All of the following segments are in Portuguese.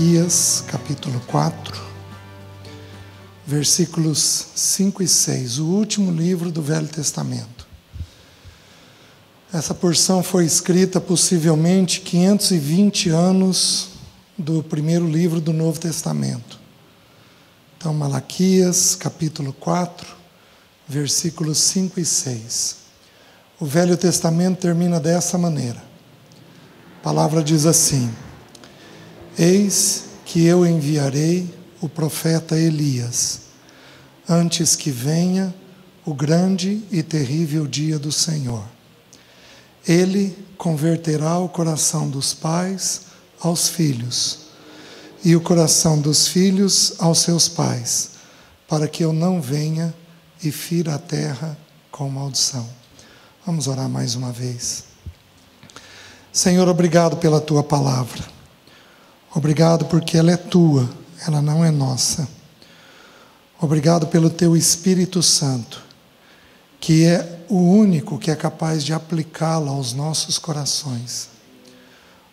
Malaquias, capítulo 4, versículos 5 e 6, o último livro do Velho Testamento. Essa porção foi escrita possivelmente 520 anos do primeiro livro do Novo Testamento. Então, Malaquias, capítulo 4, versículos 5 e 6. O Velho Testamento termina dessa maneira. A palavra diz assim: Eis que eu enviarei o profeta Elias, antes que venha o grande e terrível dia do Senhor. Ele converterá o coração dos pais aos filhos, e o coração dos filhos aos seus pais, para que eu não venha e fira a terra com maldição. Vamos orar mais uma vez. Senhor, obrigado pela tua palavra. Obrigado porque ela é tua, ela não é nossa. Obrigado pelo teu Espírito Santo, que é o único que é capaz de aplicá-la aos nossos corações.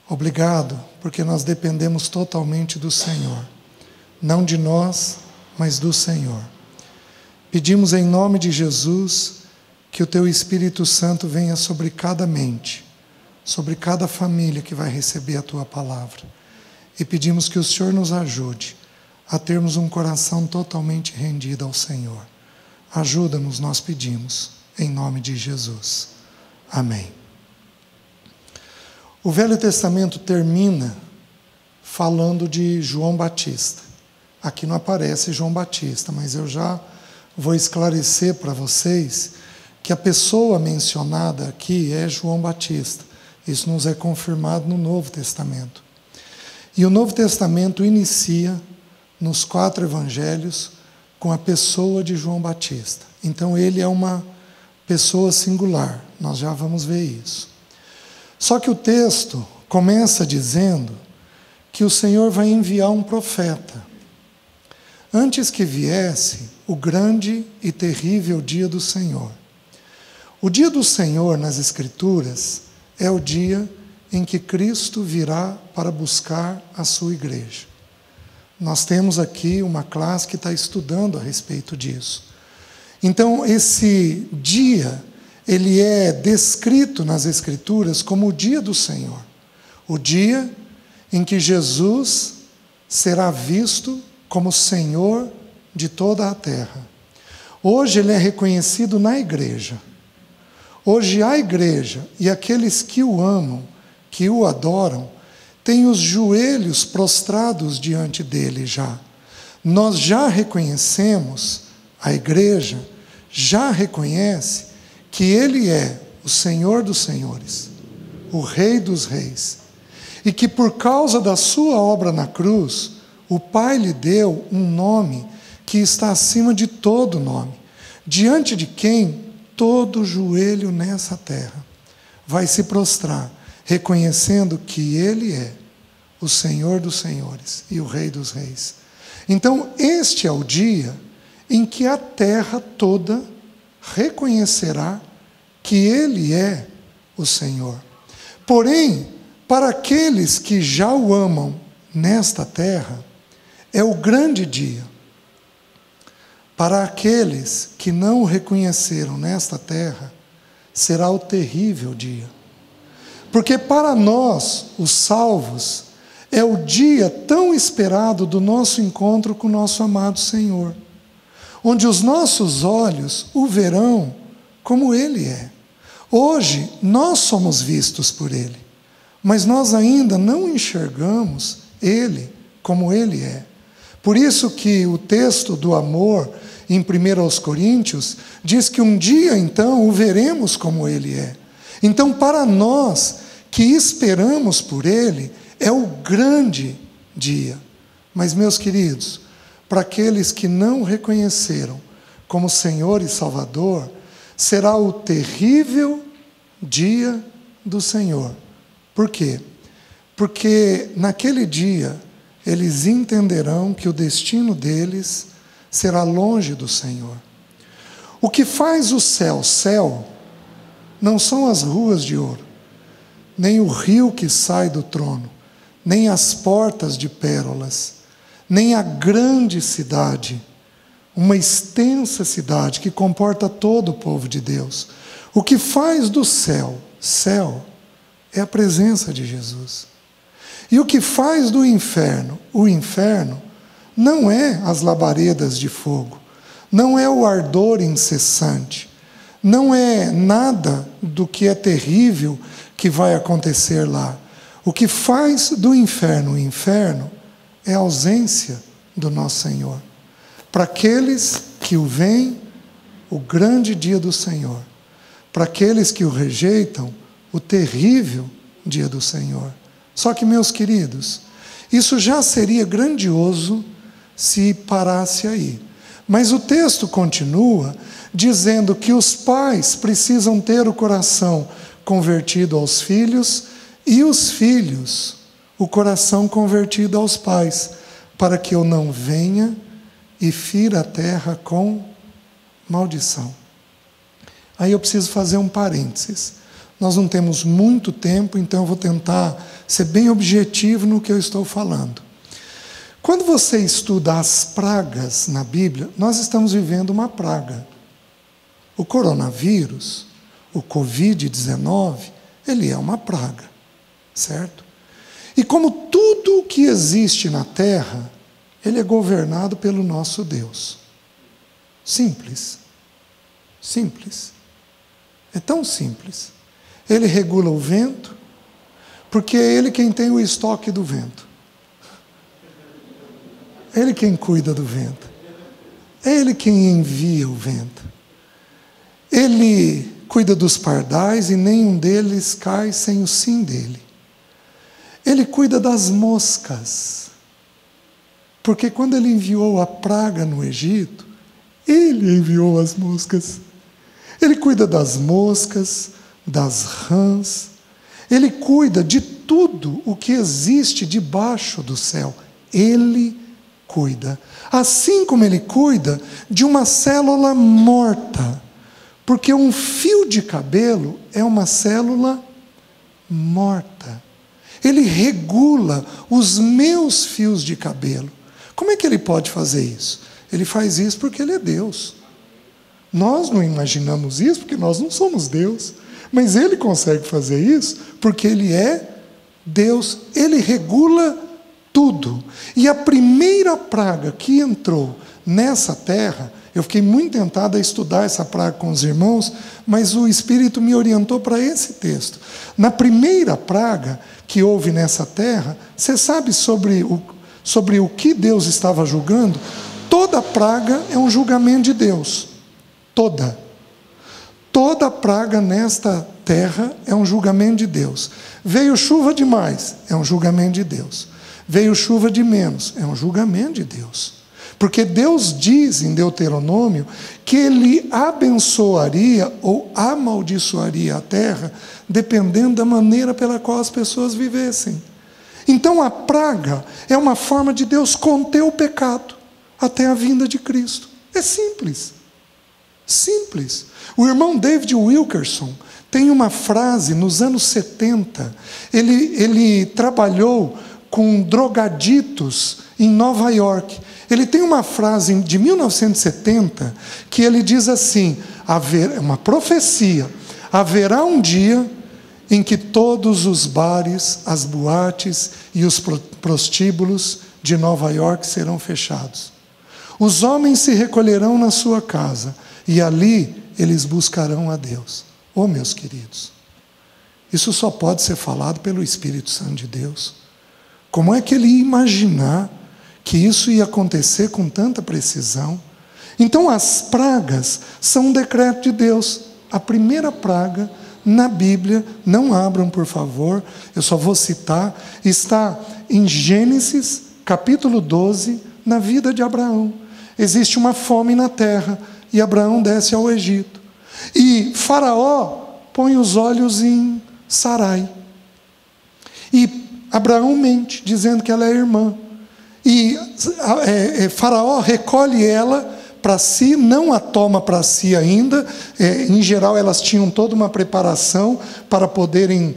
Obrigado porque nós dependemos totalmente do Senhor, não de nós, mas do Senhor. Pedimos em nome de Jesus que o teu Espírito Santo venha sobre cada mente, sobre cada família que vai receber a tua palavra. E pedimos que o Senhor nos ajude a termos um coração totalmente rendido ao Senhor. Ajuda-nos, nós pedimos, em nome de Jesus. Amém. O Velho Testamento termina falando de João Batista. Aqui não aparece João Batista, mas eu já vou esclarecer para vocês que a pessoa mencionada aqui é João Batista. Isso nos é confirmado no Novo Testamento. E o Novo Testamento inicia nos 4 evangelhos com a pessoa de João Batista. Então ele é uma pessoa singular, nós já vamos ver isso. Só que o texto começa dizendo que o Senhor vai enviar um profeta. Antes que viesse o grande e terrível dia do Senhor. O dia do Senhor nas Escrituras é o dia em que Cristo virá para buscar a sua igreja. Nós temos aqui uma classe que está estudando a respeito disso. Então, esse dia, ele é descrito nas Escrituras como o dia do Senhor. O dia em que Jesus será visto como Senhor de toda a terra. Hoje ele é reconhecido na igreja. Hoje a igreja e aqueles que o amam, que o adoram, têm os joelhos prostrados diante dele já. Nós já reconhecemos, a igreja já reconhece que ele é o Senhor dos senhores, o Rei dos reis, e que por causa da sua obra na cruz, o Pai lhe deu um nome que está acima de todo nome, diante de quem todo joelho nessa terra vai se prostrar, reconhecendo que ele é o Senhor dos senhores e o Rei dos reis. Então, este é o dia em que a terra toda reconhecerá que ele é o Senhor. Porém, para aqueles que já o amam nesta terra, é o grande dia. Para aqueles que não o reconheceram nesta terra, será o terrível dia. Porque para nós, os salvos, é o dia tão esperado do nosso encontro com o nosso amado Senhor, onde os nossos olhos o verão como Ele é. Hoje, nós somos vistos por Ele, mas nós ainda não enxergamos Ele como Ele é. Por isso que o texto do amor, em 1 Coríntios, diz que um dia, então, o veremos como Ele é. Então, para nós que esperamos por Ele, é o grande dia. Mas, meus queridos, para aqueles que não reconheceram como Senhor e Salvador, será o terrível dia do Senhor. Por quê? Porque naquele dia eles entenderão que o destino deles será longe do Senhor. O que faz o céu céu não são as ruas de ouro, nem o rio que sai do trono, nem as portas de pérolas, nem a grande cidade, uma extensa cidade que comporta todo o povo de Deus. O que faz do céu, céu, é a presença de Jesus. E o que faz do inferno, o inferno, não é as labaredas de fogo, não é o ardor incessante, não é nada do que é terrível que vai acontecer lá. O que faz do inferno o inferno é a ausência do nosso Senhor. Para aqueles que o veem, o grande dia do Senhor. Para aqueles que o rejeitam, o terrível dia do Senhor. Só que, meus queridos, isso já seria grandioso se parasse aí. Mas o texto continua dizendo que os pais precisam ter o coração convertido aos filhos e os filhos o coração convertido aos pais, para que eu não venha e fira a terra com maldição. Aí eu preciso fazer um parênteses. Nós não temos muito tempo, então eu vou tentar ser bem objetivo no que eu estou falando. Quando você estuda as pragas na Bíblia, nós estamos vivendo uma praga. O coronavírus, o Covid-19, ele é uma praga, certo? E como tudo que existe na Terra, ele é governado pelo nosso Deus. Simples. Simples. É tão simples. Ele regula o vento, porque é ele quem tem o estoque do vento. É ele quem cuida do vento. É ele quem envia o vento. Ele cuida dos pardais e nenhum deles cai sem o sim dele. Ele cuida das moscas. Porque quando ele enviou a praga no Egito, ele enviou as moscas. Ele cuida das moscas, das rãs. Ele cuida de tudo o que existe debaixo do céu. Ele cuida. Assim como ele cuida de uma célula morta. Porque um fio de cabelo é uma célula morta. Ele regula os meus fios de cabelo. Como é que ele pode fazer isso? Ele faz isso porque ele é Deus. Nós não imaginamos isso porque nós não somos Deus. Mas ele consegue fazer isso porque ele é Deus. Ele regula tudo. E a primeira praga que entrou nessa terra, eu fiquei muito tentado a estudar essa praga com os irmãos, mas o Espírito me orientou para esse texto. Na primeira praga que houve nessa terra, você sabe sobre o que Deus estava julgando? Toda praga é um julgamento de Deus. Toda. Toda praga nesta terra é um julgamento de Deus. Veio chuva demais, é um julgamento de Deus. Veio chuva de menos, é um julgamento de Deus. Porque Deus diz em Deuteronômio que Ele abençoaria ou amaldiçoaria a terra, dependendo da maneira pela qual as pessoas vivessem. Então a praga é uma forma de Deus conter o pecado até a vinda de Cristo. É simples. Simples. O irmão David Wilkerson tem uma frase nos anos 70. Ele trabalhou com drogaditos em Nova York. Ele tem uma frase de 1970 que ele diz assim, é uma profecia, haverá um dia em que todos os bares, as boates e os prostíbulos de Nova York serão fechados. Os homens se recolherão na sua casa e ali eles buscarão a Deus. Oh, meus queridos, isso só pode ser falado pelo Espírito Santo de Deus. Como é que ele ia imaginar que isso ia acontecer com tanta precisão? Então as pragas são um decreto de Deus. A primeira praga na Bíblia, não abram por favor, eu só vou citar, está em Gênesis capítulo 12, na vida de Abraão. Existe uma fome na terra e Abraão desce ao Egito. E Faraó põe os olhos em Sarai. E Abraão mente, dizendo que ela é irmã. E Faraó recolhe ela para si, não a toma para si ainda. Em geral, elas tinham toda uma preparação para poderem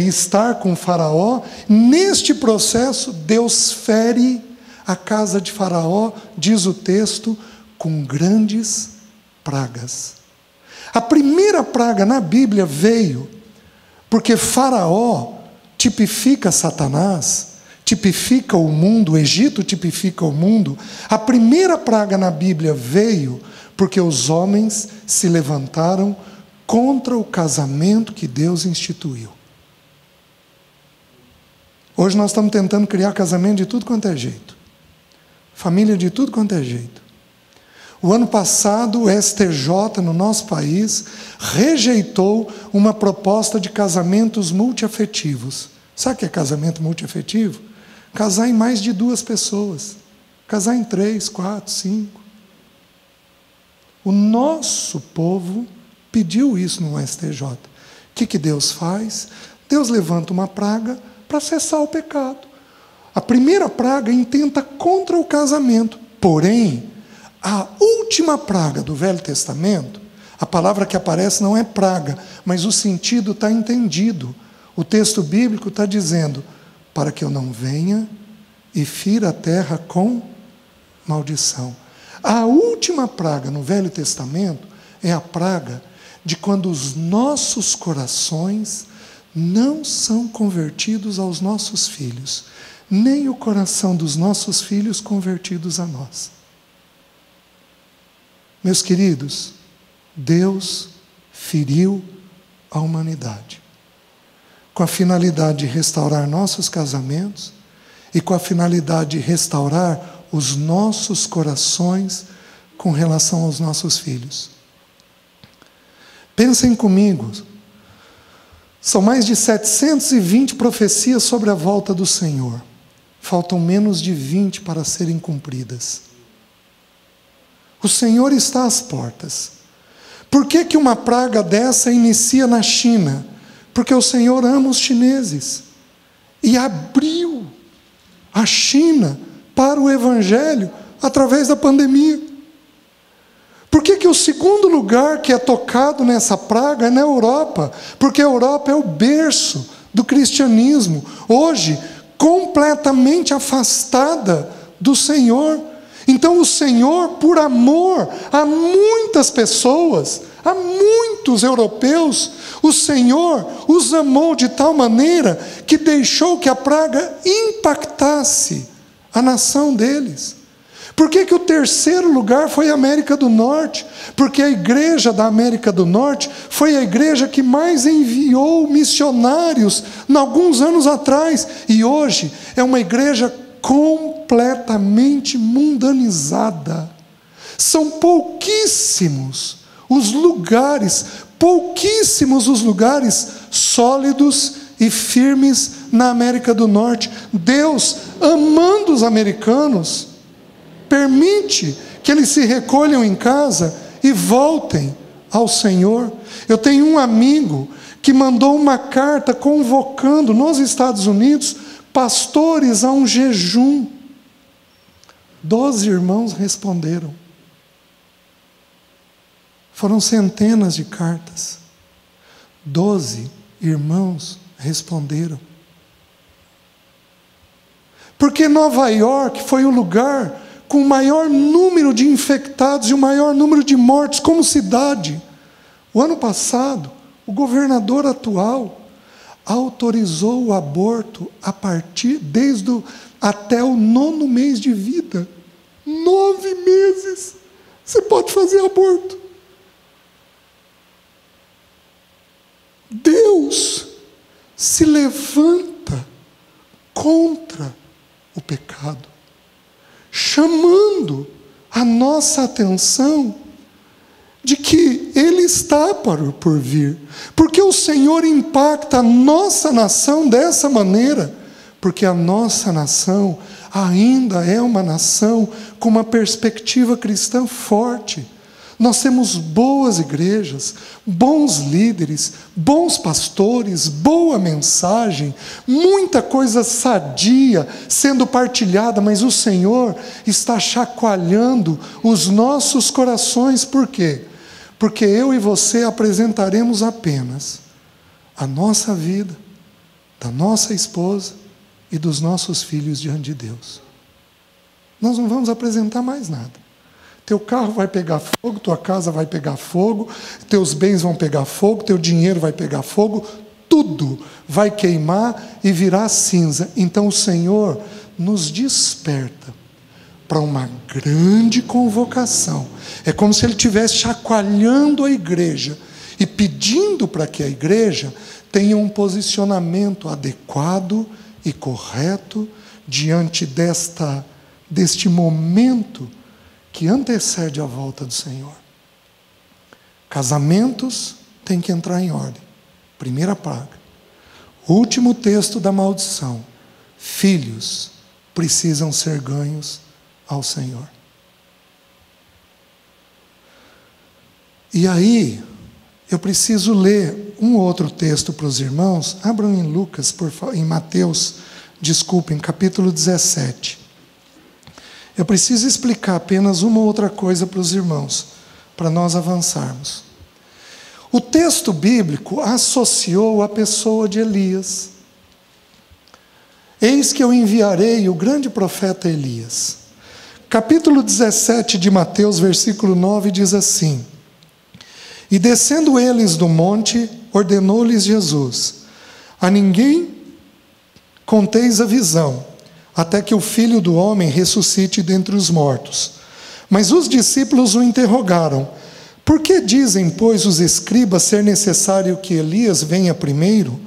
estar com Faraó. Neste processo, Deus fere a casa de Faraó, diz o texto, com grandes pragas. A primeira praga na Bíblia veio porque Faraó tipifica Satanás, tipifica o mundo, o Egito tipifica o mundo. A primeira praga na Bíblia veio porque os homens se levantaram contra o casamento que Deus instituiu. Hoje nós estamos tentando criar casamento de tudo quanto é jeito. Família de tudo quanto é jeito. O ano passado, o STJ, no nosso país, rejeitou uma proposta de casamentos multiafetivos. Sabe o que é casamento multiafetivo? Casar em mais de 2 pessoas. Casar em 3, 4, 5. O nosso povo pediu isso no STJ. O que Deus faz? Deus levanta uma praga para cessar o pecado. A primeira praga intenta contra o casamento. Porém, a última praga do Velho Testamento, a palavra que aparece não é praga, mas o sentido está entendido. O texto bíblico está dizendo, para que eu não venha e fira a terra com maldição. A última praga no Velho Testamento é a praga de quando os nossos corações não são convertidos aos nossos filhos, nem o coração dos nossos filhos convertidos a nós. Meus queridos, Deus feriu a humanidade com a finalidade de restaurar nossos casamentos e com a finalidade de restaurar os nossos corações com relação aos nossos filhos. Pensem comigo, são mais de 720 profecias sobre a volta do Senhor. Faltam menos de 20 para serem cumpridas. O Senhor está às portas. Por que uma praga dessa inicia na China? Porque o Senhor ama os chineses e abriu a China para o Evangelho através da pandemia. Por que o segundo lugar que é tocado nessa praga é na Europa? Porque a Europa é o berço do cristianismo, hoje completamente afastada do Senhor. Então o Senhor, por amor a muitas pessoas, a muitos europeus, o Senhor os amou de tal maneira que deixou que a praga impactasse a nação deles. Por que o terceiro lugar foi a América do Norte? Porque a igreja da América do Norte foi a igreja que mais enviou missionários alguns anos atrás. E hoje é uma igreja completamente mundanizada. São pouquíssimos os lugares sólidos e firmes na América do Norte. Deus, amando os americanos, permite que eles se recolham em casa e voltem ao Senhor. Eu tenho um amigo que mandou uma carta convocando nos Estados Unidos pastores a um jejum. 12 irmãos responderam. Foram centenas de cartas. 12 irmãos responderam. Porque Nova York foi o lugar com o maior número de infectados e o maior número de mortes como cidade. O ano passado, o governador atual autorizou o aborto até o 9º mês de vida. 9 meses você pode fazer aborto. Deus se levanta contra o pecado, chamando a nossa atenção de que Ele está por vir. Porque o Senhor impacta a nossa nação dessa maneira? Porque a nossa nação ainda é uma nação com uma perspectiva cristã forte. Nós temos boas igrejas, bons líderes, bons pastores, boa mensagem, muita coisa sadia sendo partilhada, mas o Senhor está chacoalhando os nossos corações. Por quê? Porque eu e você apresentaremos apenas a nossa vida, da nossa esposa e dos nossos filhos diante de Deus. Nós não vamos apresentar mais nada. Teu carro vai pegar fogo, tua casa vai pegar fogo, teus bens vão pegar fogo, teu dinheiro vai pegar fogo, tudo vai queimar e virar cinza. Então o Senhor nos desperta para uma grande convocação. É como se Ele estivesse chacoalhando a igreja e pedindo para que a igreja tenha um posicionamento adequado e correto diante deste momento que antecede a volta do Senhor. Casamentos têm que entrar em ordem. Primeira praga. Último texto da maldição. Filhos precisam ser ganhos ao Senhor. E aí, eu preciso ler um outro texto para os irmãos. Abram em Lucas, em Mateus, desculpem, capítulo 17. Eu preciso explicar apenas uma outra coisa para os irmãos, para nós avançarmos. O texto bíblico associou a pessoa de Elias. Eis que eu enviarei o grande profeta Elias. Capítulo 17 de Mateus, versículo 9, diz assim: E descendo eles do monte, ordenou-lhes Jesus: A ninguém conteis a visão, até que o Filho do Homem ressuscite dentre os mortos. Mas os discípulos o interrogaram: Por que dizem, pois, os escribas ser necessário que Elias venha primeiro?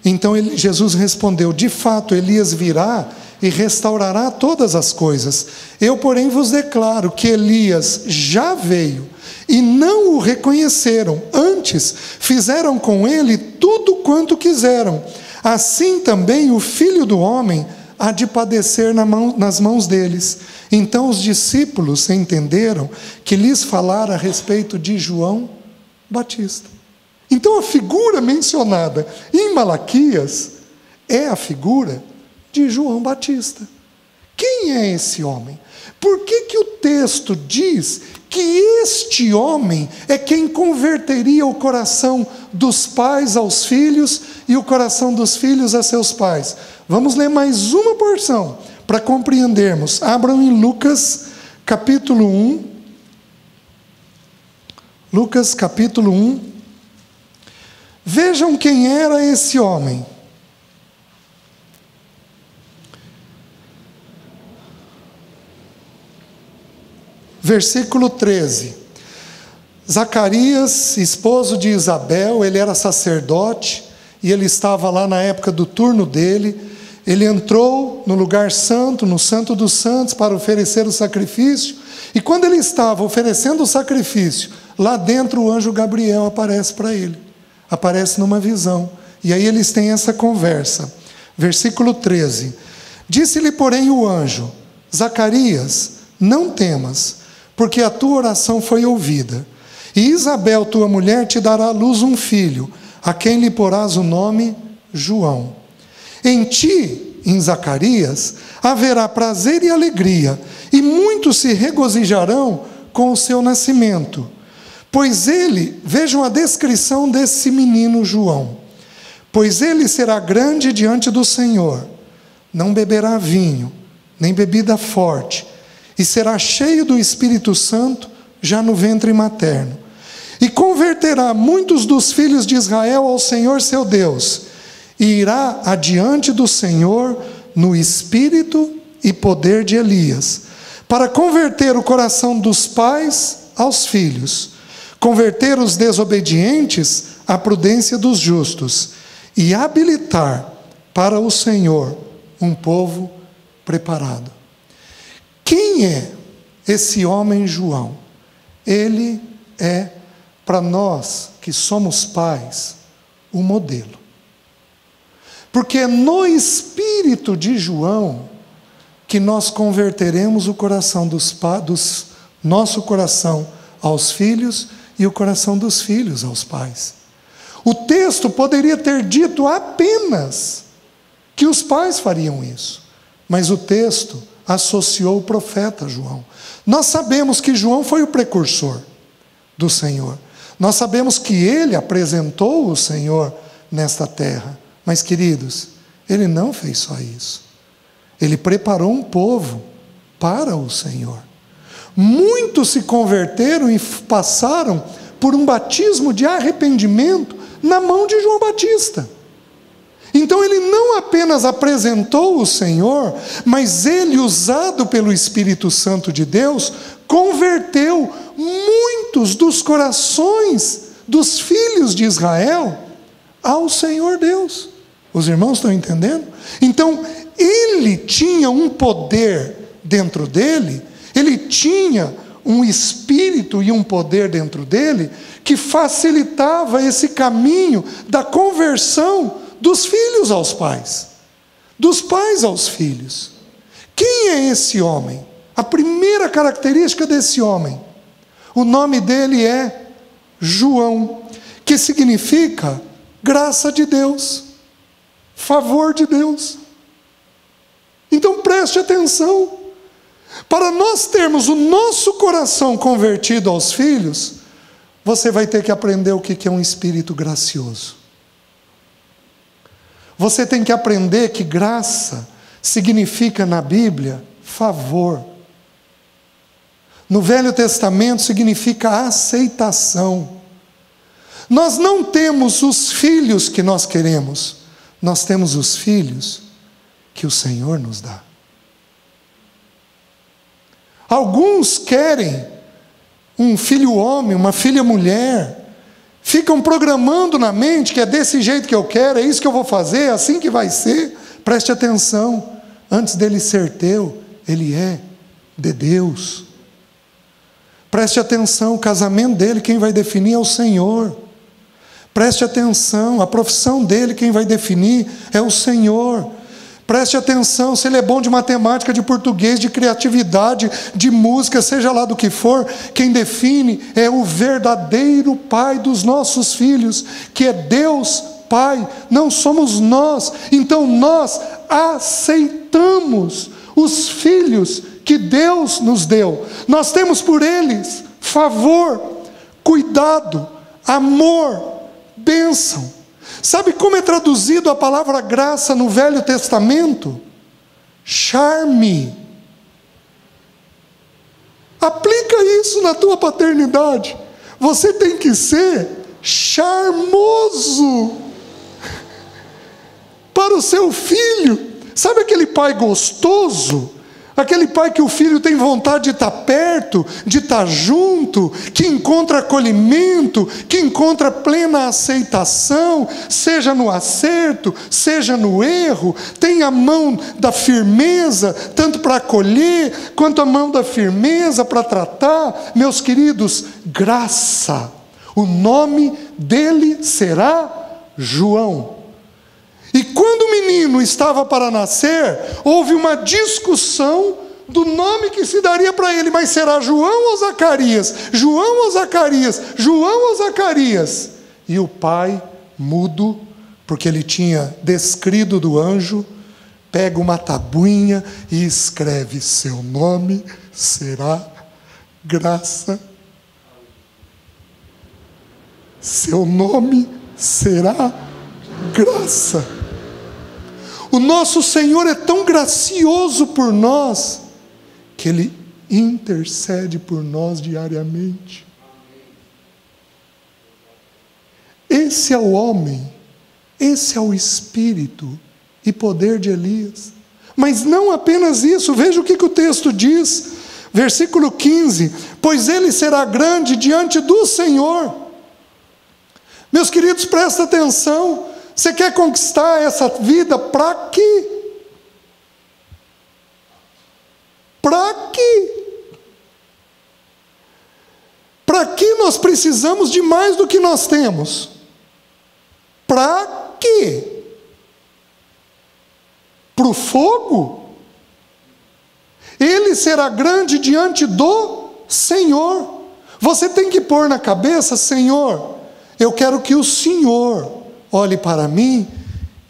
Então Jesus respondeu: De fato, Elias virá e restaurará todas as coisas. Eu, porém, vos declaro que Elias já veio e não o reconheceram. Antes, fizeram com ele tudo quanto quiseram. Assim também o Filho do Homem há de padecer nas mãos deles. Então os discípulos entenderam que lhes falara a respeito de João Batista. Então a figura mencionada em Malaquias é a figura de João Batista. Quem é esse homem? Por que o texto diz que este homem é quem converteria o coração dos pais aos filhos e o coração dos filhos a seus pais? Vamos ler mais uma porção para compreendermos. Abram em Lucas, capítulo 1. Lucas, capítulo 1. Vejam quem era esse homem. Versículo 13. Zacarias, esposo de Isabel, ele era sacerdote e ele estava lá na época do turno dele. Ele entrou no lugar santo, no Santo dos Santos, para oferecer o sacrifício. E quando ele estava oferecendo o sacrifício, lá dentro o anjo Gabriel aparece para ele. Aparece numa visão. E aí eles têm essa conversa. Versículo 13. Disse-lhe, porém, o anjo: Zacarias, não temas, porque a tua oração foi ouvida. E Isabel, tua mulher, te dará à luz um filho, a quem lhe porás o nome João. Em ti, em Zacarias, haverá prazer e alegria, e muitos se regozijarão com o seu nascimento. Pois ele, vejam a descrição desse menino João, pois ele será grande diante do Senhor, não beberá vinho, nem bebida forte, e será cheio do Espírito Santo já no ventre materno. E converterá muitos dos filhos de Israel ao Senhor seu Deus, e irá adiante do Senhor no espírito e poder de Elias, para converter o coração dos pais aos filhos, converter os desobedientes à prudência dos justos, e habilitar para o Senhor um povo preparado. Quem é esse homem João? Ele é, para nós que somos pais, o modelo. Porque no espírito de João que nós converteremos o coração nosso coração aos filhos e o coração dos filhos aos pais. O texto poderia ter dito apenas que os pais fariam isso, mas o texto associou o profeta João. Nós sabemos que João foi o precursor do Senhor. Nós sabemos que ele apresentou o Senhor nesta terra. Mas, queridos, ele não fez só isso. Ele preparou um povo para o Senhor. Muitos se converteram e passaram por um batismo de arrependimento na mão de João Batista. Então ele não apenas apresentou o Senhor, mas ele, usado pelo Espírito Santo de Deus, converteu muitos dos corações dos filhos de Israel ao Senhor Deus. Os irmãos estão entendendo? Então, ele tinha um poder dentro dele, ele tinha um espírito e um poder dentro dele, que facilitava esse caminho da conversão dos filhos aos pais, dos pais aos filhos. Quem é esse homem? A primeira característica desse homem, o nome dele é João, que significa graça de Deus, favor de Deus. Então preste atenção, para nós termos o nosso coração convertido aos filhos, você vai ter que aprender o que é um espírito gracioso. Você tem que aprender que graça significa na Bíblia favor. No Velho Testamento significa aceitação. Nós não temos os filhos que nós queremos, nós temos os filhos que o Senhor nos dá. Alguns querem um filho homem, uma filha mulher, ficam programando na mente que é desse jeito que eu quero, é isso que eu vou fazer, é assim que vai ser. Preste atenção, antes dele ser teu, ele é de Deus. Preste atenção, o casamento dele, quem vai definir é o Senhor. Preste atenção, a profissão dele, quem vai definir é o Senhor. Preste atenção, se ele é bom de matemática, de português, de criatividade, de música, seja lá do que for, quem define é o verdadeiro Pai dos nossos filhos, que é Deus Pai, não somos nós. Então nós aceitamos os filhos que Deus nos deu. Nós temos por eles favor, cuidado, amor, bênção. Sabe como é traduzido a palavra graça no Velho Testamento? Charme. Aplica isso na tua paternidade. Você tem que ser charmoso para o seu filho. Sabe aquele pai gostoso? Aquele pai que o filho tem vontade de estar perto, de estar junto, que encontra acolhimento, que encontra plena aceitação, seja no acerto, seja no erro, tem a mão da firmeza, tanto para acolher, quanto a mão da firmeza para tratar. Meus queridos, graça. O nome dele será João. E quando o menino estava para nascer, houve uma discussão do nome que se daria para ele, mas será João ou Zacarias? João ou Zacarias? João ou Zacarias? E o pai, mudo, porque ele tinha descrido do anjo, pega uma tabuinha e escreve: seu nome será graça. Seu nome será graça. O nosso Senhor é tão gracioso por nós, que Ele intercede por nós diariamente. Esse é o homem, esse é o espírito e poder de Elias. Mas não apenas isso, veja o que o texto diz, versículo 15: pois ele será grande diante do Senhor. Meus queridos, presta atenção. Você quer conquistar essa vida para quê? Para quê? Para que nós precisamos de mais do que nós temos? Para quê? Para o fogo? Ele será grande diante do Senhor. Você tem que pôr na cabeça: Senhor, eu quero que o Senhor olhe para mim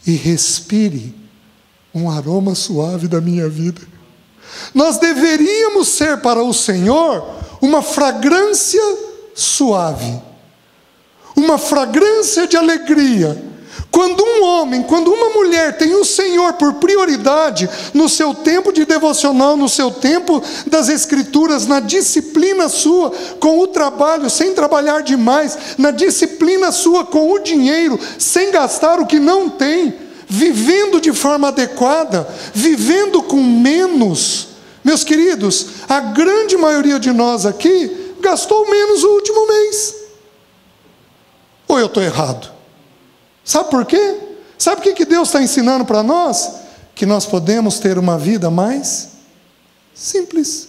e respire um aroma suave da minha vida. Nós deveríamos ser para o Senhor uma fragrância suave, uma fragrância de alegria. Quando um homem, quando uma mulher tem o Senhor por prioridade no seu tempo de devocional, no seu tempo das Escrituras, na disciplina sua com o trabalho, sem trabalhar demais, na disciplina sua com o dinheiro, sem gastar o que não tem, vivendo de forma adequada, vivendo com menos. Meus queridos, a grande maioria de nós aqui gastou menos o último mês. Ou eu estou errado? Sabe por quê? Sabe o que Deus está ensinando para nós? Que nós podemos ter uma vida mais simples.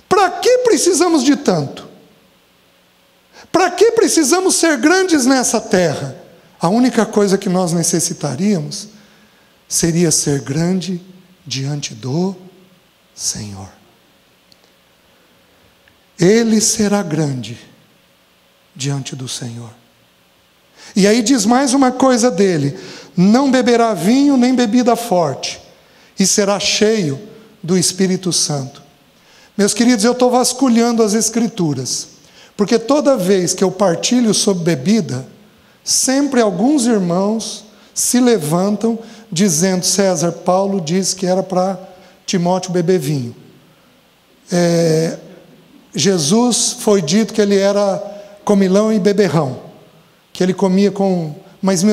Para que precisamos de tanto? Para que precisamos ser grandes nessa terra? A única coisa que nós necessitaríamos seria ser grande diante do Senhor. Ele será grande diante do Senhor. E aí diz mais uma coisa dele: não beberá vinho nem bebida forte, e será cheio do Espírito Santo. Meus queridos, eu estou vasculhando as Escrituras, porque toda vez que eu partilho sobre bebida, sempre alguns irmãos se levantam dizendo: César, Paulo disse que era para Timóteo beber vinho. Jesus foi dito que ele era comilão e beberrão, que ele comia com... Mas,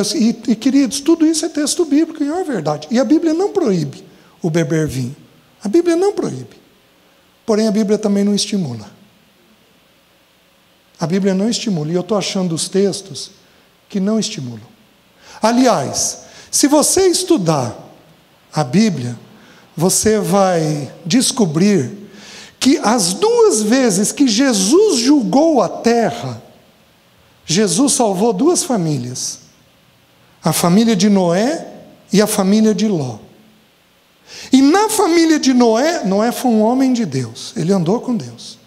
queridos, tudo isso é texto bíblico e é verdade. E a Bíblia não proíbe o beber vinho. A Bíblia não proíbe. Porém, a Bíblia também não estimula. A Bíblia não estimula. E eu estou achando os textos que não estimulam. Aliás, se você estudar a Bíblia, você vai descobrir que as duas vezes que Jesus julgou a terra, Jesus salvou duas famílias: a família de Noé e a família de Ló. E na família de Noé, Noé foi um homem de Deus, ele andou com Deus.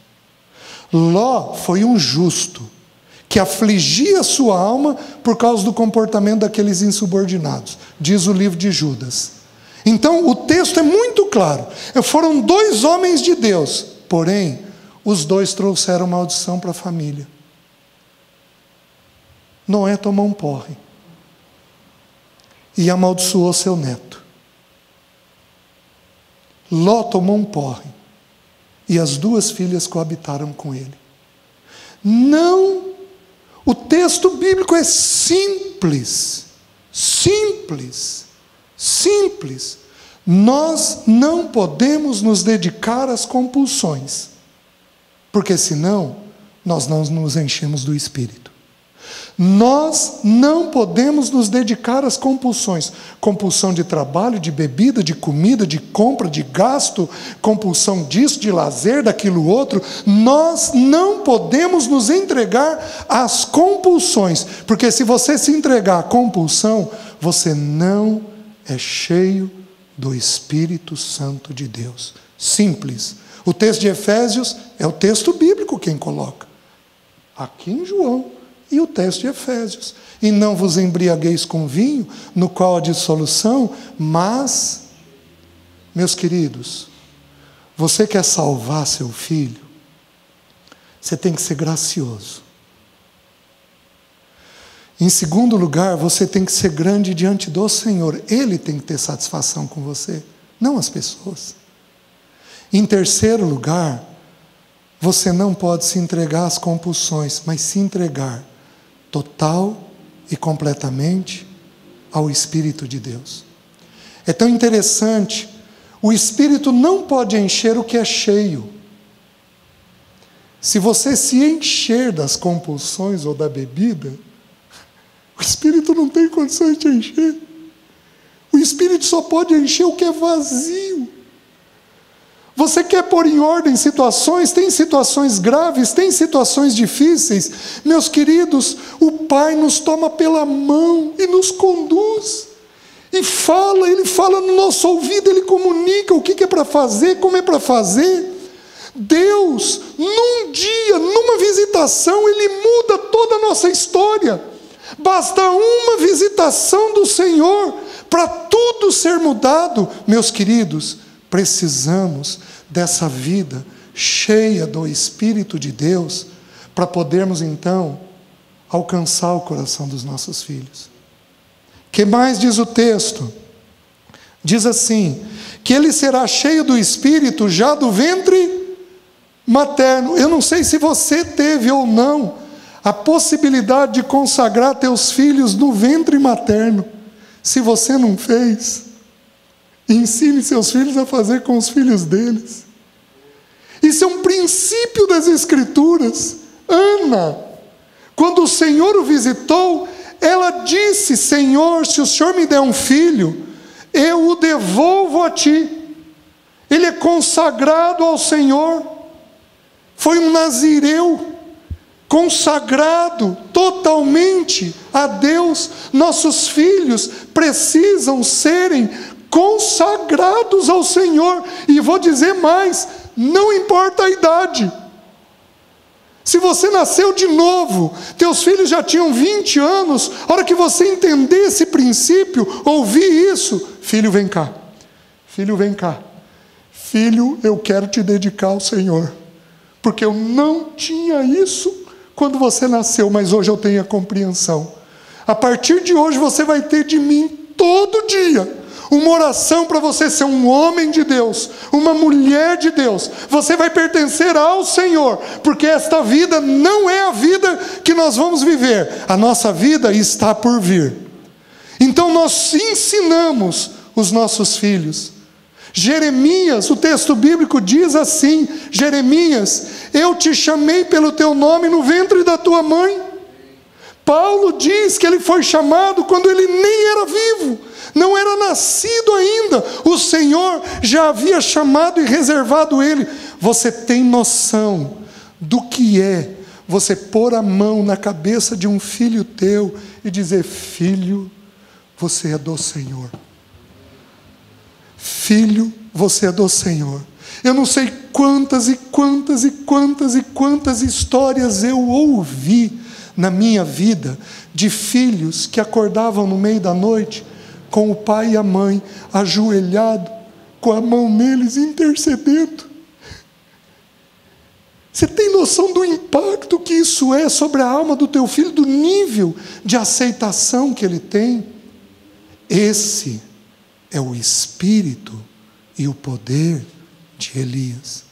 Ló foi um justo, que afligia a sua alma por causa do comportamento daqueles insubordinados, diz o livro de Judas. Então o texto é muito claro: foram dois homens de Deus, porém os dois trouxeram maldição para a família. Noé tomou um porre e amaldiçoou seu neto. Ló tomou um porre e as duas filhas coabitaram com ele. Não, o texto bíblico é simples, simples, simples. Nós não podemos nos dedicar às compulsões, porque senão nós não nos enchemos do Espírito. Nós não podemos nos dedicar às compulsões. Compulsão de trabalho, de bebida, de comida, de compra, de gasto, compulsão disso, de lazer, daquilo outro. Nós não podemos nos entregar às compulsões, porque se você se entregar à compulsão, você não é cheio do Espírito Santo de Deus. Simples. O texto de Efésios é o texto bíblico quem coloca. Aqui em João. E o texto de Efésios: e não vos embriagueis com vinho, no qual há dissolução, mas, meus queridos, você quer salvar seu filho, você tem que ser gracioso. Em segundo lugar, você tem que ser grande diante do Senhor. Ele tem que ter satisfação com você, não as pessoas. Em terceiro lugar, você não pode se entregar às compulsões, mas se entregar total e completamente ao Espírito de Deus. É tão interessante, o Espírito não pode encher o que é cheio. Se você se encher das compulsões ou da bebida, o Espírito não tem condições de encher. O Espírito só pode encher o que é vazio. Você quer pôr em ordem situações, tem situações graves, tem situações difíceis. Meus queridos, o Pai nos toma pela mão e nos conduz. E fala, Ele fala no nosso ouvido, Ele comunica o que é para fazer, como é para fazer. Deus, num dia, numa visitação, Ele muda toda a nossa história. Basta uma visitação do Senhor para tudo ser mudado. Meus queridos, precisamos dessa vida cheia do Espírito de Deus para podermos então alcançar o coração dos nossos filhos. Que mais diz o texto? Diz assim, que ele será cheio do Espírito já do ventre materno. Eu não sei se você teve ou não a possibilidade de consagrar teus filhos no ventre materno. Se você não fez, ensine seus filhos a fazer com os filhos deles. Isso é um princípio das Escrituras. Ana, quando o Senhor o visitou, ela disse: Senhor, se o Senhor me der um filho, eu o devolvo a ti. Ele é consagrado ao Senhor. Foi um nazireu, consagrado totalmente a Deus. Nossos filhos precisam serem consagrados ao Senhor. E vou dizer mais, não importa a idade. Se você nasceu de novo, teus filhos já tinham 20 anos, a hora que você entender esse princípio, ouvir isso, filho, vem cá. Filho, vem cá. Filho, eu quero te dedicar ao Senhor. Porque eu não tinha isso quando você nasceu, mas hoje eu tenho a compreensão. A partir de hoje você vai ter de mim todo dia uma oração para você ser um homem de Deus, uma mulher de Deus. Você vai pertencer ao Senhor, porque esta vida não é a vida que nós vamos viver. A nossa vida está por vir. Então nós ensinamos os nossos filhos. Jeremias, o texto bíblico diz assim: Jeremias, eu te chamei pelo teu nome no ventre da tua mãe. Paulo diz que ele foi chamado quando ele nem era vivo, não era nascido ainda. O Senhor já havia chamado e reservado ele. Você tem noção do que é você pôr a mão na cabeça de um filho teu e dizer: filho, você é do Senhor. Filho, você é do Senhor. Eu não sei quantas e quantas e quantas e quantas histórias eu ouvi na minha vida de filhos que acordavam no meio da noite com o pai e a mãe ajoelhado, com a mão neles intercedendo. Você tem noção do impacto que isso é sobre a alma do teu filho, do nível de aceitação que ele tem? Esse é o espírito e o poder de Elias,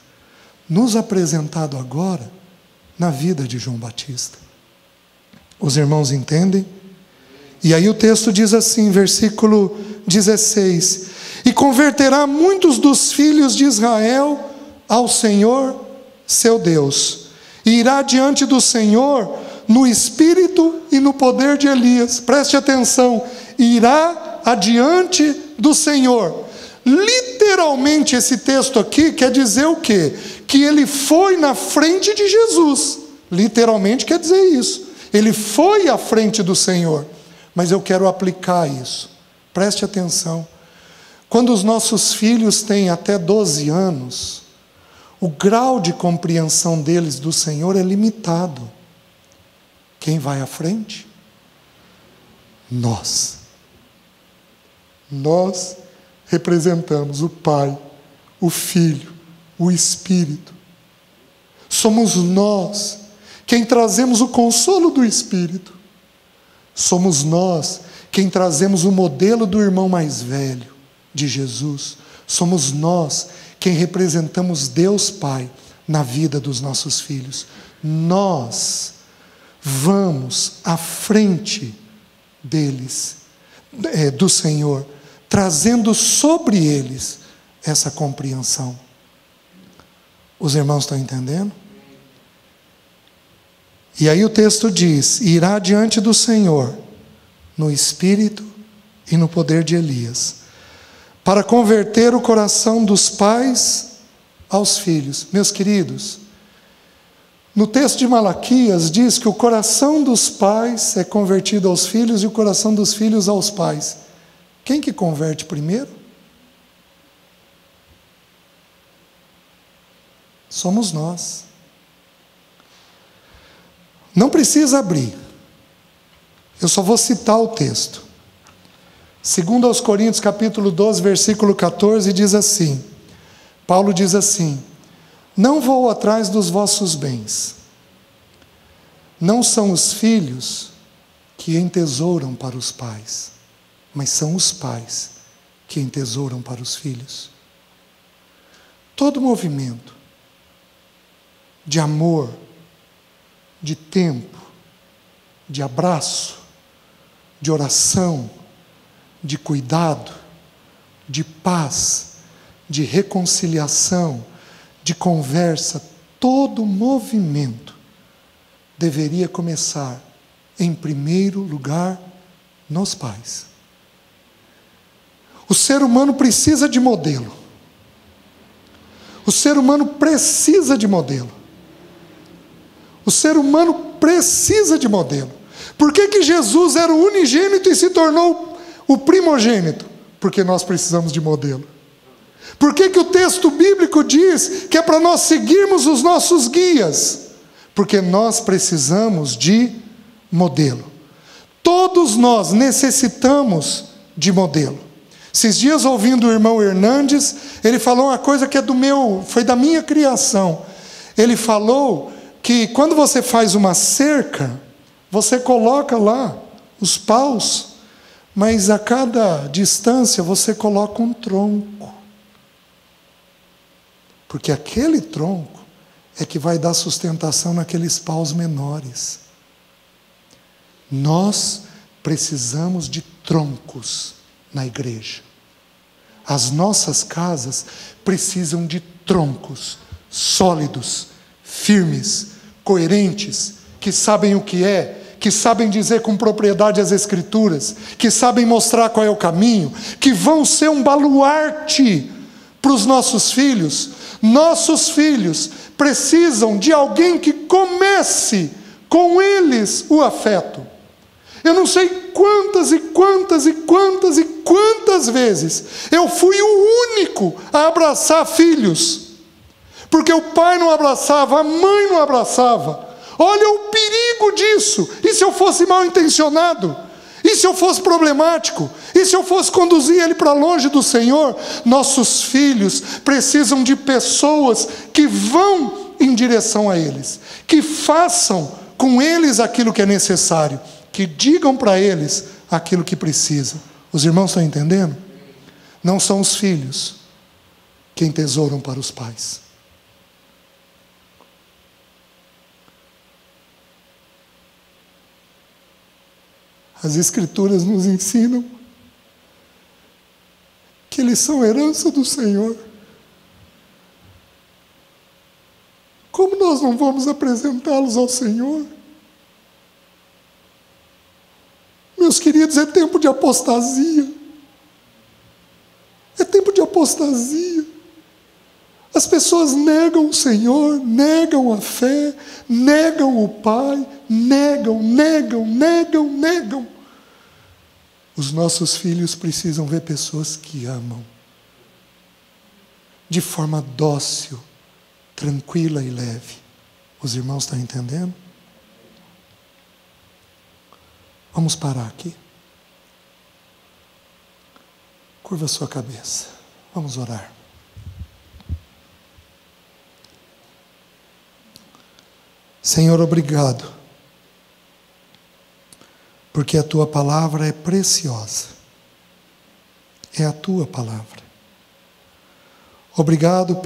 nos apresentado agora na vida de João Batista. Os irmãos entendem? E aí o texto diz assim, versículo 16: e converterá muitos dos filhos de Israel ao Senhor seu Deus, e irá diante do Senhor no espírito e no poder de Elias. Preste atenção, irá adiante do Senhor. Literalmente esse texto aqui quer dizer o quê? Que ele foi na frente de Jesus. Literalmente quer dizer isso. Ele foi à frente do Senhor. Mas eu quero aplicar isso. Preste atenção. Quando os nossos filhos têm até 12 anos, o grau de compreensão deles do Senhor é limitado. Quem vai à frente? Nós. Nós representamos o Pai, o Filho, o Espírito. Somos nós quem trazemos o consolo do Espírito. Somos nós quem trazemos o modelo do irmão mais velho, de Jesus. Somos nós quem representamos Deus Pai na vida dos nossos filhos. Nós vamos à frente deles, do Senhor, trazendo sobre eles essa compreensão. Os irmãos estão entendendo? E aí o texto diz: irá diante do Senhor no espírito e no poder de Elias, para converter o coração dos pais aos filhos. Meus queridos, no texto de Malaquias diz que o coração dos pais é convertido aos filhos e o coração dos filhos aos pais. Quem que converte primeiro? somos nós. Não precisa abrir. Eu só vou citar o texto. 2 aos Coríntios, capítulo 12, versículo 14, diz assim, Paulo diz assim, não vou atrás dos vossos bens. Não são os filhos que entesouram para os pais, mas são os pais que entesouram para os filhos. Todo movimento de amor, de tempo, de abraço, de oração, de cuidado, de paz, de reconciliação, de conversa, todo movimento deveria começar, em primeiro lugar, nos pais. O ser humano precisa de modelo. O ser humano precisa de modelo. O ser humano precisa de modelo. Por que Jesus era o unigênito e se tornou o primogênito? Porque nós precisamos de modelo. Por que o texto bíblico diz que é para nós seguirmos os nossos guias? Porque nós precisamos de modelo. Todos nós necessitamos de modelo. Esses dias, ouvindo o irmão Hernandes, ele falou uma coisa que foi da minha criação. Ele falou que quando você faz uma cerca, você coloca lá os paus, mas a cada distância você coloca um tronco. Porque aquele tronco é que vai dar sustentação naqueles paus menores. Nós precisamos de troncos na igreja. As nossas casas precisam de troncos sólidos, firmes, coerentes, que sabem o que é, que sabem dizer com propriedade as Escrituras, que sabem mostrar qual é o caminho, que vão ser um baluarte para os nossos filhos. Nossos filhos precisam de alguém que comece com eles o afeto. Eu não sei quantas vezes eu fui o único a abraçar filhos, porque o pai não abraçava, a mãe não abraçava. Olha o perigo disso. E se eu fosse mal intencionado? E se eu fosse problemático? E se eu fosse conduzir ele para longe do Senhor? Nossos filhos precisam de pessoas que vão em direção a eles, que façam com eles aquilo que é necessário, que digam para eles aquilo que precisa. Os irmãos estão entendendo? Não são os filhos que entesouram para os pais. As Escrituras nos ensinam que eles são herança do Senhor. Como nós não vamos apresentá-los ao Senhor? Meus queridos, é tempo de apostasia. É tempo de apostasia. As pessoas negam o Senhor, negam a fé, negam o Pai, negam. Os nossos filhos precisam ver pessoas que amam, de forma dócil, tranquila e leve. Os irmãos estão entendendo? Vamos parar aqui. Curva a sua cabeça. Vamos orar. Senhor, obrigado, porque a Tua palavra é preciosa. É a Tua palavra. Obrigado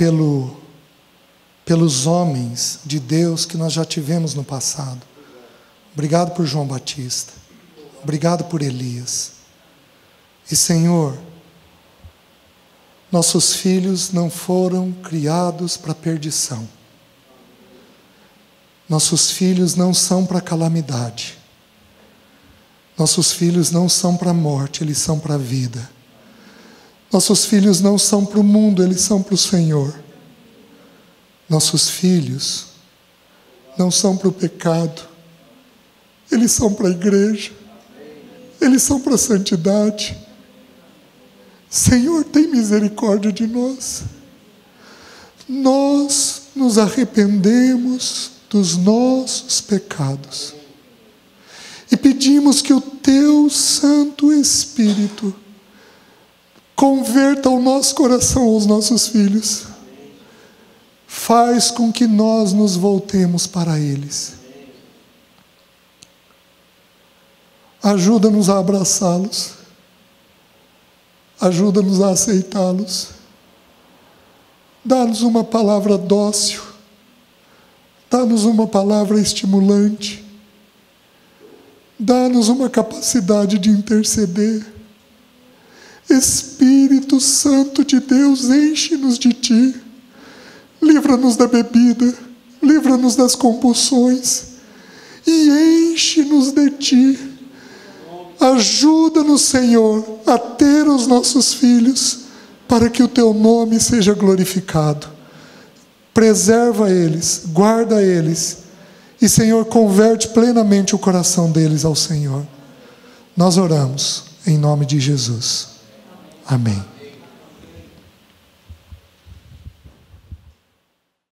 pelos homens de Deus que nós já tivemos no passado. Obrigado por João Batista. Obrigado por Elias. E, Senhor, nossos filhos não foram criados para perdição. Nossos filhos não são para calamidade. Nossos filhos não são para a morte, eles são para a vida. Nossos filhos não são para o mundo, eles são para o Senhor. Nossos filhos não são para o pecado, eles são para a igreja. Eles são para a santidade. Senhor, tem misericórdia de nós. Nós nos arrependemos dos nossos pecados e pedimos que o Teu Santo Espírito converta o nosso coração aos nossos filhos. Faz com que nós nos voltemos para eles. Ajuda-nos a abraçá-los. Ajuda-nos a aceitá-los. Dá-nos uma palavra dócil. Dá-nos uma palavra estimulante. Dá-nos uma capacidade de interceder. Espírito Santo de Deus, enche-nos de Ti. Livra-nos da bebida, livra-nos das compulsões e enche-nos de Ti. Ajuda-nos, Senhor, a ter os nossos filhos para que o Teu nome seja glorificado. Preserva eles, guarda eles e, Senhor, converte plenamente o coração deles ao Senhor. Nós oramos em nome de Jesus. Amém.